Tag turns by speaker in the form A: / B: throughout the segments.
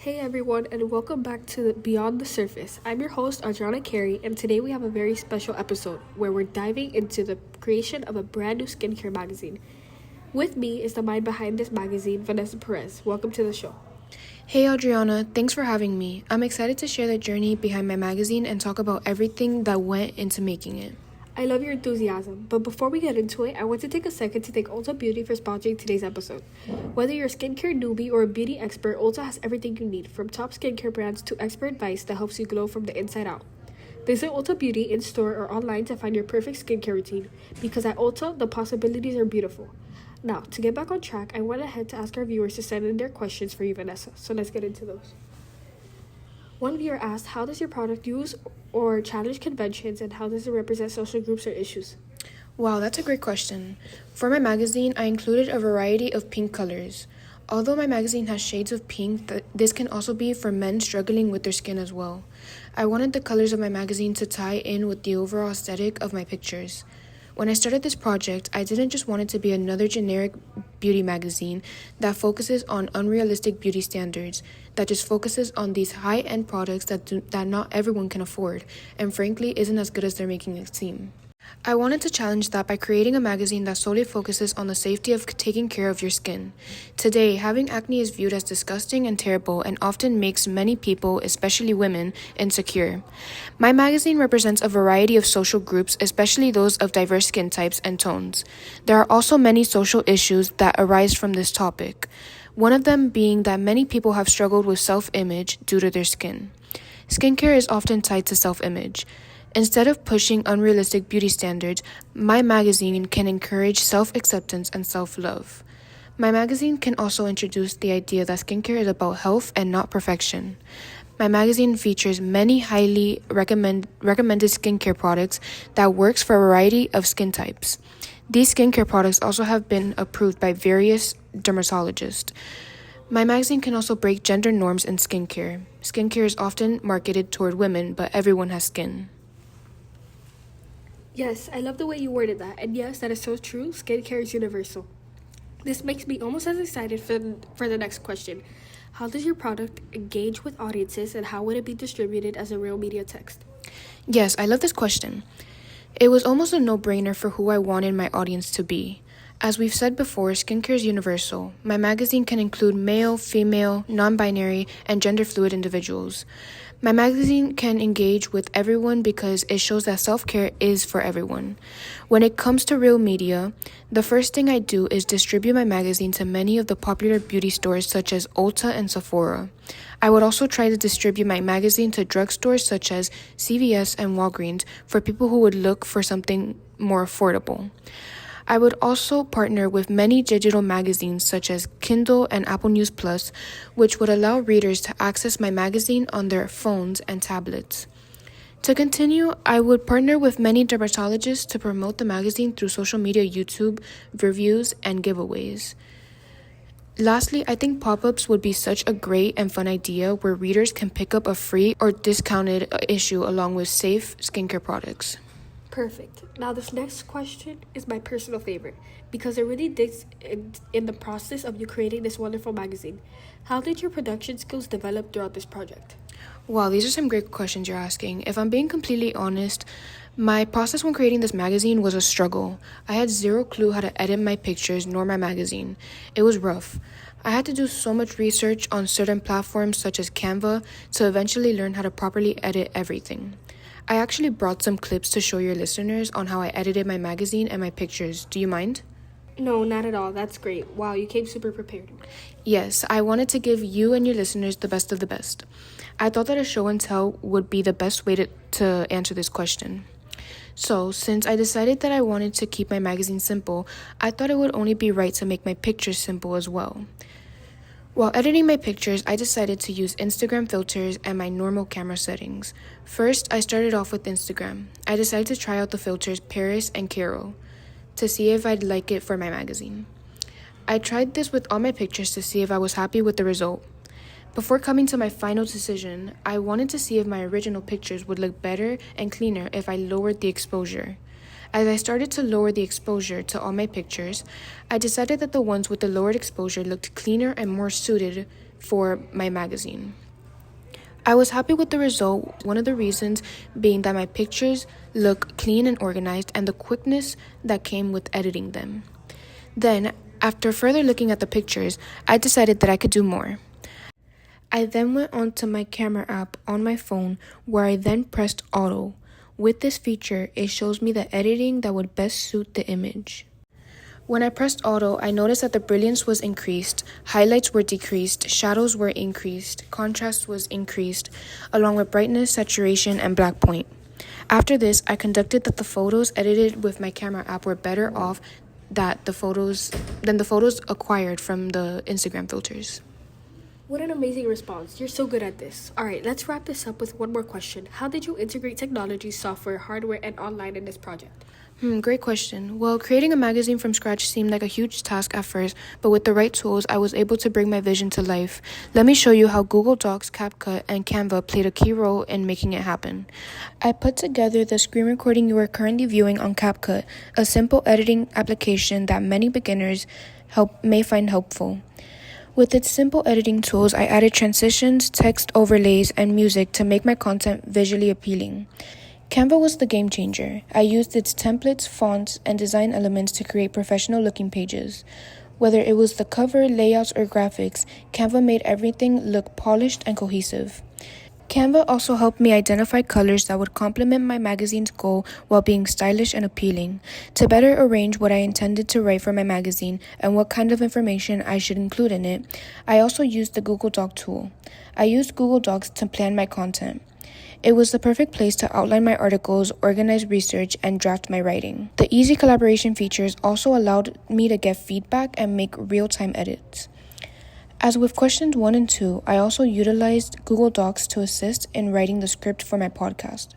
A: Hey everyone, and welcome back to Beyond the Surface. I'm your host, Adriana Carey, and today we have a very special episode where we're diving into the creation of a brand new skincare magazine. With me is the mind behind this magazine, Vanessa Perez. Welcome to the show.
B: Hey Adriana, thanks for having me. I'm excited to share the journey behind my magazine and talk about everything that went into making it.
A: I love your enthusiasm, but before we get into it, I want to take a second to thank Ulta Beauty for sponsoring today's episode. Whether you're a skincare newbie or a beauty expert, Ulta has everything you need, from top skincare brands to expert advice that helps you glow from the inside out. Visit Ulta Beauty in store or online to find your perfect skincare routine, because at Ulta, the possibilities are beautiful. Now, to get back on track, I went ahead to ask our viewers to send in their questions for you, Vanessa, so let's get into those. One viewer asked, how does your product use or challenge conventions, and how does it represent social groups or issues?
B: Wow, that's a great question. For my magazine, I included a variety of pink colors. Although my magazine has shades of pink, this can also be for men struggling with their skin as well. I wanted the colors of my magazine to tie in with the overall aesthetic of my pictures. When I started this project, I didn't just want it to be another generic beauty magazine that focuses on unrealistic beauty standards, that just focuses on these high-end products that not everyone can afford, and frankly isn't as good as they're making it seem. I wanted to challenge that by creating a magazine that solely focuses on the safety of taking care of your skin. Today, having acne is viewed as disgusting and terrible and often makes many people, especially women, insecure. My magazine represents a variety of social groups, especially those of diverse skin types and tones. There are also many social issues that arise from this topic, one of them being that many people have struggled with self-image due to their skin. Skincare is often tied to self-image. Instead of pushing unrealistic beauty standards, my magazine can encourage self-acceptance and self-love. My magazine can also introduce the idea that skincare is about health and not perfection. My magazine features many highly recommended skincare products that works for a variety of skin types. These skincare products also have been approved by various dermatologists. My magazine can also break gender norms in skincare. Skincare is often marketed toward women, but everyone has skin.
A: Yes, I love the way you worded that, and yes, that is so true. Skincare is universal. This makes me almost as excited for the next question. How does your product engage with audiences, and how would it be distributed as a real media text?
B: Yes, I love this question. It was almost a no-brainer for who I wanted my audience to be. As we've said before, skincare is universal. My magazine can include male, female, non-binary, and gender-fluid individuals. My magazine can engage with everyone because it shows that self-care is for everyone. When it comes to real media, the first thing I do is distribute my magazine to many of the popular beauty stores such as Ulta and Sephora. I would also try to distribute my magazine to drugstores such as CVS and Walgreens for people who would look for something more affordable. I would also partner with many digital magazines such as Kindle and Apple News Plus, which would allow readers to access my magazine on their phones and tablets. To continue, I would partner with many dermatologists to promote the magazine through social media, YouTube, reviews, and giveaways. Lastly, I think pop-ups would be such a great and fun idea where readers can pick up a free or discounted issue along with safe skincare products.
A: Perfect. Now, this next question is my personal favorite because it really digs in the process of you creating this wonderful magazine. How did your production skills develop throughout this project?
B: Wow, these are some great questions you're asking. If I'm being completely honest, my process when creating this magazine was a struggle. I had zero clue how to edit my pictures nor my magazine. It was rough. I had to do so much research on certain platforms such as Canva to eventually learn how to properly edit everything. I actually brought some clips to show your listeners on how I edited my magazine and my pictures. Do you mind?
A: No, not at all. That's great. Wow, you came super prepared.
B: Yes, I wanted to give you and your listeners the best of the best. I thought that a show and tell would be the best way to answer this question. So, since I decided that I wanted to keep my magazine simple, I thought it would only be right to make my pictures simple as well. While editing my pictures, I decided to use Instagram filters and my normal camera settings. First, I started off with Instagram. I decided to try out the filters Paris and Carol to see if I'd like it for my magazine. I tried this with all my pictures to see if I was happy with the result. Before coming to my final decision, I wanted to see if my original pictures would look better and cleaner if I lowered the exposure. As I started to lower the exposure to all my pictures, I decided that the ones with the lowered exposure looked cleaner and more suited for my magazine. I was happy with the result, one of the reasons being that my pictures look clean and organized and the quickness that came with editing them. Then, after further looking at the pictures, I decided that I could do more. I then went on to my camera app on my phone where I then pressed auto. With this feature, it shows me the editing that would best suit the image. When I pressed auto, I noticed that the brilliance was increased, highlights were decreased, shadows were increased, contrast was increased, along with brightness, saturation, and black point. After this, I conducted that the photos edited with my camera app were better off than the photos acquired from the Instagram filters.
A: What an amazing response. You're so good at this. Alright, let's wrap this up with one more question. How did you integrate technology, software, hardware, and online in this project?
B: Great question. Well, creating a magazine from scratch seemed like a huge task at first, but with the right tools, I was able to bring my vision to life. Let me show you how Google Docs, CapCut, and Canva played a key role in making it happen. I put together the screen recording you are currently viewing on CapCut, a simple editing application that many beginners may find helpful. With its simple editing tools, I added transitions, text overlays, and music to make my content visually appealing. Canva was the game changer. I used its templates, fonts, and design elements to create professional-looking pages. Whether it was the cover, layouts, or graphics, Canva made everything look polished and cohesive. Canva also helped me identify colors that would complement my magazine's goal while being stylish and appealing. To better arrange what I intended to write for my magazine and what kind of information I should include in it, I also used the Google Doc tool. I used Google Docs to plan my content. It was the perfect place to outline my articles, organize research, and draft my writing. The easy collaboration features also allowed me to get feedback and make real-time edits. As with questions 1 and 2, I also utilized Google Docs to assist in writing the script for my podcast.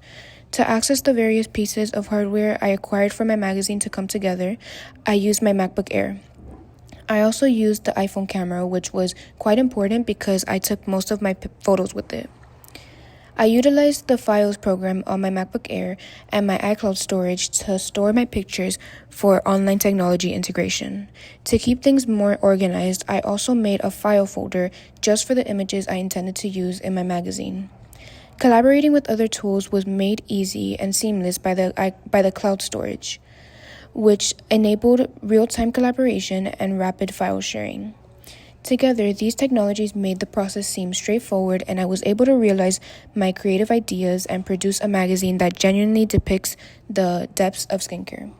B: To access the various pieces of hardware I acquired for my magazine to come together, I used my MacBook Air. I also used the iPhone camera, which was quite important because I took most of my photos with it. I utilized the Files program on my MacBook Air and my iCloud storage to store my pictures for online technology integration. To keep things more organized, I also made a file folder just for the images I intended to use in my magazine. Collaborating with other tools was made easy and seamless by the cloud storage, which enabled real-time collaboration and rapid file sharing. Together, these technologies made the process seem straightforward, and I was able to realize my creative ideas and produce a magazine that genuinely depicts the depths of skincare.